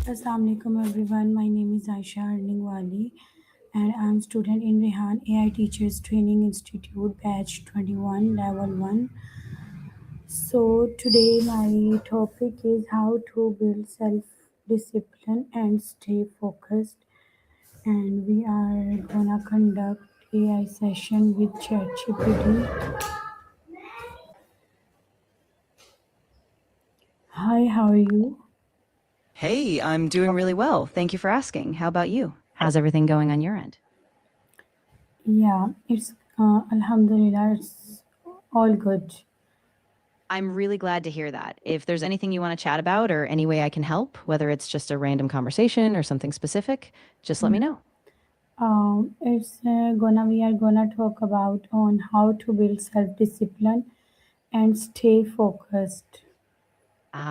Assalamualaikum everyone. My name is Aisha Arningwali and I'm student in Rehan AI Teachers Training Institute batch 21 level 1. So today my topic is how to build self discipline and stay focused, and we are gonna conduct AI session with ChatGPT. Hi, how are you? Hey, I'm doing really well. Thank you for asking. How about you? How's everything going on your end? Yeah, it's Alhamdulillah, it's all good. I'm really glad to hear that. If there's anything you want to chat about or any way I can help, whether it's just a random conversation or something specific, just let me know. It's gonna we are gonna talk about on how to build self discipline and stay focused.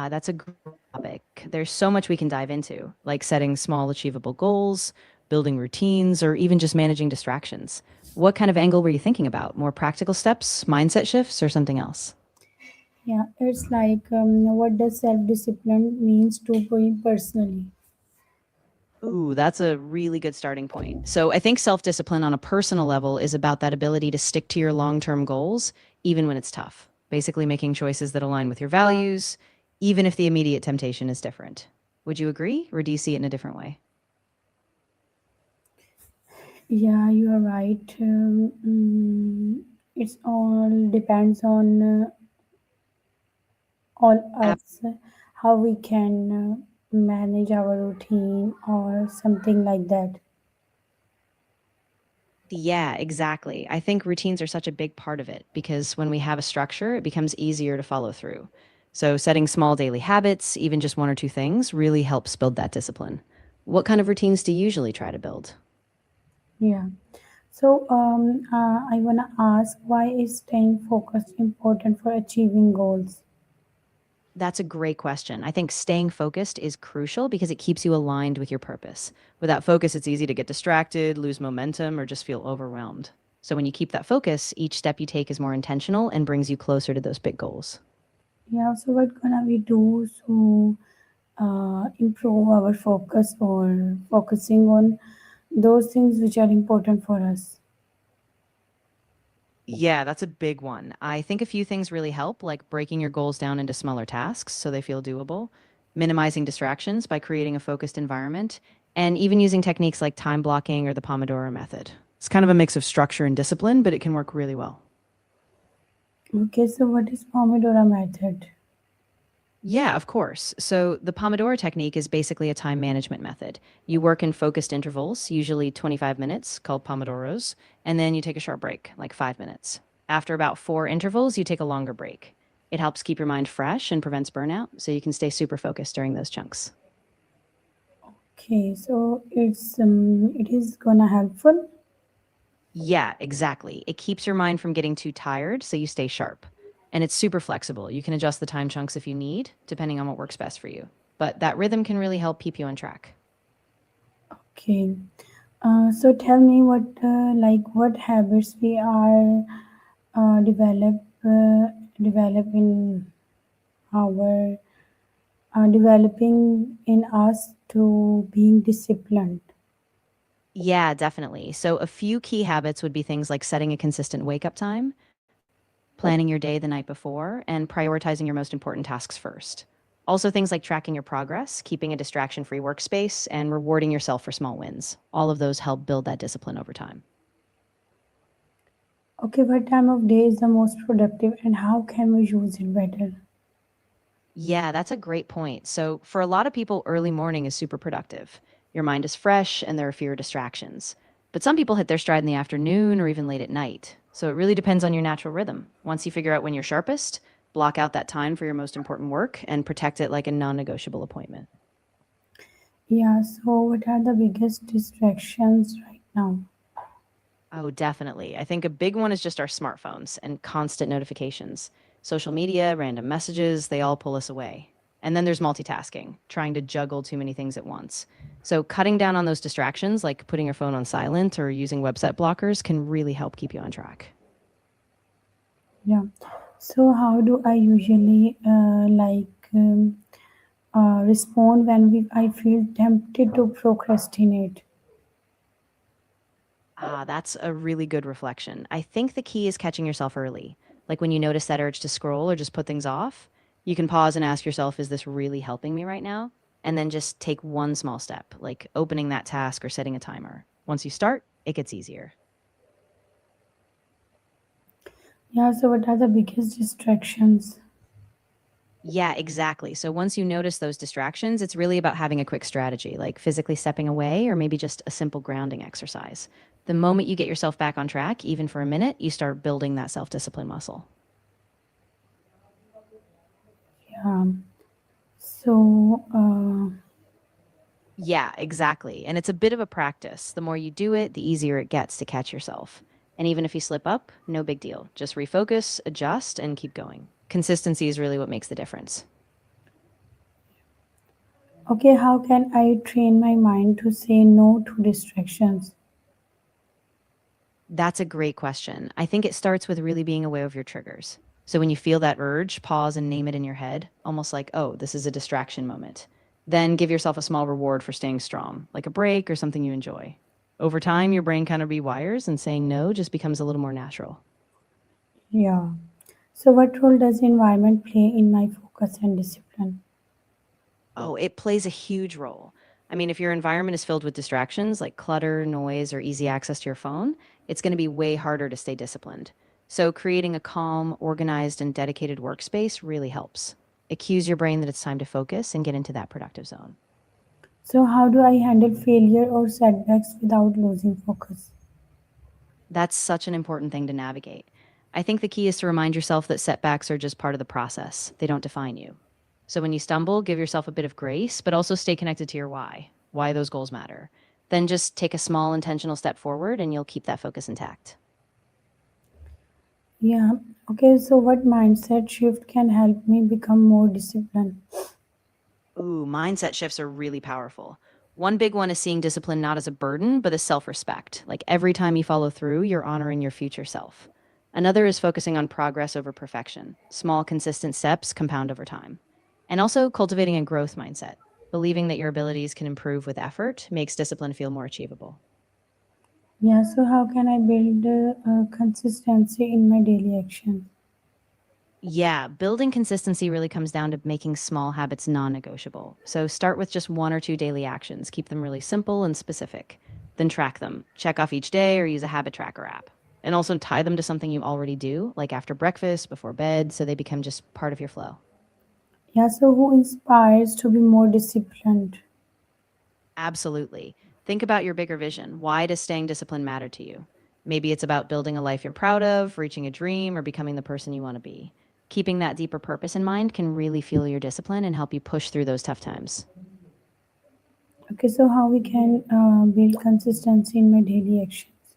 That's a great topic. There's so much we can dive into, like setting small, achievable goals, building routines, or even just managing distractions. What kind of angle were you thinking about? More practical steps, mindset shifts, or something else? Yeah, it's like what does self discipline means to me personally. Ooh, that's a really good starting point. So I think self-discipline on a personal level is about that ability to stick to your long-term goals, even when it's tough. Basically making choices that align with your values, even if the immediate temptation is different. Would you agree, or do you see it in a different way? Yeah, you are right. It's all depends on all us how we can manage our routine or something like that. Yeah, exactly. I think routines are such a big part of it because when we have a structure, it becomes easier to follow through. So, setting small daily habits, even just one or two things, really helps build that discipline. What kind of routines do you usually try to build? Yeah. So I wanna ask, why is staying focused important for achieving goals? That's a great question. I think staying focused is crucial because it keeps you aligned with your purpose. Without focus, it's easy to get distracted, lose momentum, or just feel overwhelmed. So when you keep that focus, each step you take is more intentional and brings you closer to those big goals. Yeah. So what gonna we do to improve our focus or focusing on those things which are important for us? Yeah, that's a big one. I think a few things really help, like breaking your goals down into smaller tasks so they feel doable, minimizing distractions by creating a focused environment, and even using techniques like time blocking or the Pomodoro method. It's kind of a mix of structure and discipline, but it can work really well. Okay. So what is Pomodoro method? Yeah, of course. So the Pomodoro technique is basically a time management method. You work in focused intervals, usually 25 minutes, called Pomodoros, and then you take a short break, like 5 minutes. After about four intervals, you take a longer break. It helps keep your mind fresh and prevents burnout, so you can stay super focused during those chunks. Okay. So it is gonna helpful. Yeah, exactly. It keeps your mind from getting too tired, so you stay sharp. And it's super flexible. You can adjust the time chunks if you need, depending on what works best for you. But that rhythm can really help keep you on track. Okay. So tell me what habits we are uh, develop uh, develop in our developing in us to being disciplined. Yeah, definitely. So, a few key habits would be things like setting a consistent wake up time, planning your day the night before, and prioritizing your most important tasks first. Also, things like tracking your progress, keeping a distraction free workspace, and rewarding yourself for small wins. All of those help build that discipline over time. Okay, what time of day is the most productive and how can we use it better? Yeah, that's a great point. So, for a lot of people, early morning is super productive. Your mind is fresh and there are fewer distractions. But some people hit their stride in the afternoon or even late at night. So, it really depends on your natural rhythm. Once you figure out when you're sharpest, block out that time for your most important work and protect it like a non negotiable appointment. Yeah, so what are the biggest distractions right now? Oh, definitely. I think a big one is just our smartphones and constant notifications. Social media, random messages, they all pull us away. And then there's multitasking, trying to juggle too many things at once. So, cutting down on those distractions, like putting your phone on silent or using website blockers, can really help keep you on track. Yeah. So how do I usually respond when I feel tempted to procrastinate? Ah, that's a really good reflection. I think the key is catching yourself early. Like when you notice that urge to scroll or just put things off, you can pause and ask yourself, is this really helping me right now? And then just take one small step, like opening that task or setting a timer. Once you start, it gets easier. Yeah, so what are the biggest distractions? Yeah, exactly. So once you notice those distractions, it's really about having a quick strategy, like physically stepping away or maybe just a simple grounding exercise. The moment you get yourself back on track, even for a minute, you start building that self discipline muscle. Yeah. So, Yeah, exactly. And it's a bit of a practice. The more you do it, the easier it gets to catch yourself. And even if you slip up, no big deal. Just refocus, adjust, and keep going. Consistency is really what makes the difference. okay, how can I train my mind to say no to distractions? That's a great question. I think it starts with really being aware of your triggers. So when you feel that urge, pause and name it in your head, almost like, oh, this is a distraction moment. Then give yourself a small reward for staying strong, like a break or something you enjoy. Over time, your brain kind of rewires and saying no just becomes a little more natural. Yeah. So, what role does environment play in my focus and discipline? Oh, it plays a huge role. I mean, if your environment is filled with distractions like clutter, noise, or easy access to your phone, it's going to be way harder to stay disciplined. So, creating a calm, organized, and dedicated workspace really helps. It cues your brain that it's time to focus and get into that productive zone. So, how do I handle failure or setbacks without losing focus? That's such an important thing to navigate. I think the key is to remind yourself that setbacks are just part of the process, they don't define you. So when you stumble, give yourself a bit of grace, but also stay connected to your why those goals matter. Then just take a small intentional step forward and you'll keep that focus intact. Yeah. Okay, so what mindset shift can help me become more disciplined? Ooh, mindset shifts are really powerful. One big one is seeing discipline not as a burden, but as self respect. Like every time you follow through, you're honoring your future self. Another is focusing on progress over perfection. Small, consistent steps compound over time. And also cultivating a growth mindset. Believing that your abilities can improve with effort makes discipline feel more achievable. Yeah, so how can I build consistency in my daily actions? Yeah, building consistency really comes down to making small habits non negotiable. So start with just one or two daily actions, keep them really simple and specific. Then track them, check off each day, or use a habit tracker app. And also tie them to something you already do, like after breakfast, before bed, so they become just part of your flow. Yeah, so who inspires to be more disciplined? Absolutely. Think about your bigger vision. Why does staying disciplined matter to you? Maybe it's about building a life you're proud of, reaching a dream, or becoming the person you want to be. Keeping that deeper purpose in mind can really fuel your discipline and help you push through those tough times. Okay, so how we can build consistency in my daily actions?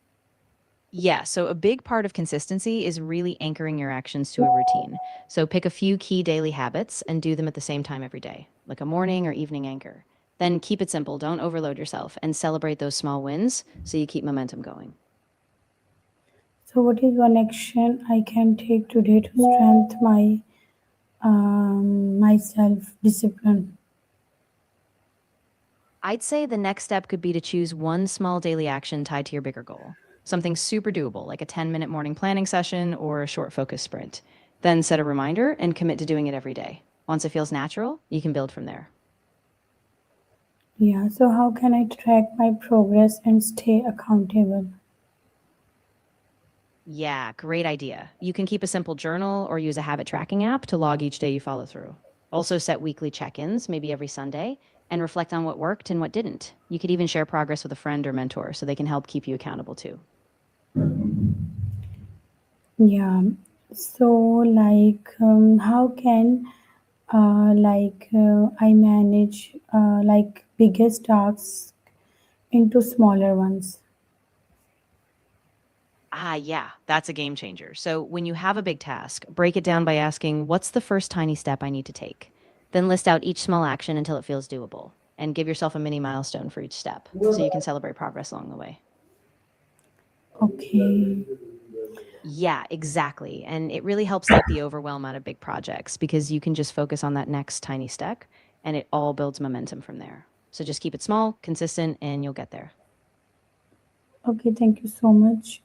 Yeah, so a big part of consistency is really anchoring your actions to a routine. So pick a few key daily habits and do them at the same time every day, like a morning or evening anchor. Then keep it simple, don't overload yourself, and celebrate those small wins so you keep momentum going. So, what is one action I can take today to strengthen my self discipline? I'd say the next step could be to choose one small daily action tied to your bigger goal. Something super doable, like a 10-minute morning planning session or a short focus sprint. Then set a reminder and commit to doing it every day. Once it feels natural, you can build from there. Yeah, so how can I track my progress and stay accountable? Yeah, great idea. You can keep a simple journal or use a habit tracking app to log each day you follow through. Also, set weekly check ins, maybe every Sunday, and reflect on what worked and what didn't. You could even share progress with a friend or mentor so they can help keep you accountable too. Yeah, so how can I manage biggest tasks into smaller ones? Ah, yeah, that's a game changer. So when you have a big task, break it down by asking, what's the first tiny step I need to take? Then list out each small action until it feels doable and give yourself a mini milestone for each step so you can celebrate progress along the way. Okay. Yeah, exactly. And it really helps take the overwhelm out of big projects because you can just focus on that next tiny step and it all builds momentum from there. So just keep it small, consistent, and you'll get there. Okay, thank you so much.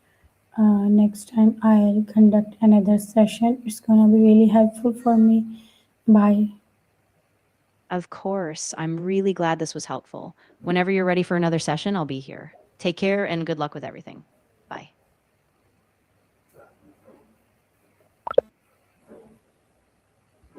Next time I'll conduct another session. It's gonna be really helpful for me. Bye. Of course, I'm really glad this was helpful. Whenever you're ready for another session, I'll be here. Take care and good luck with everything.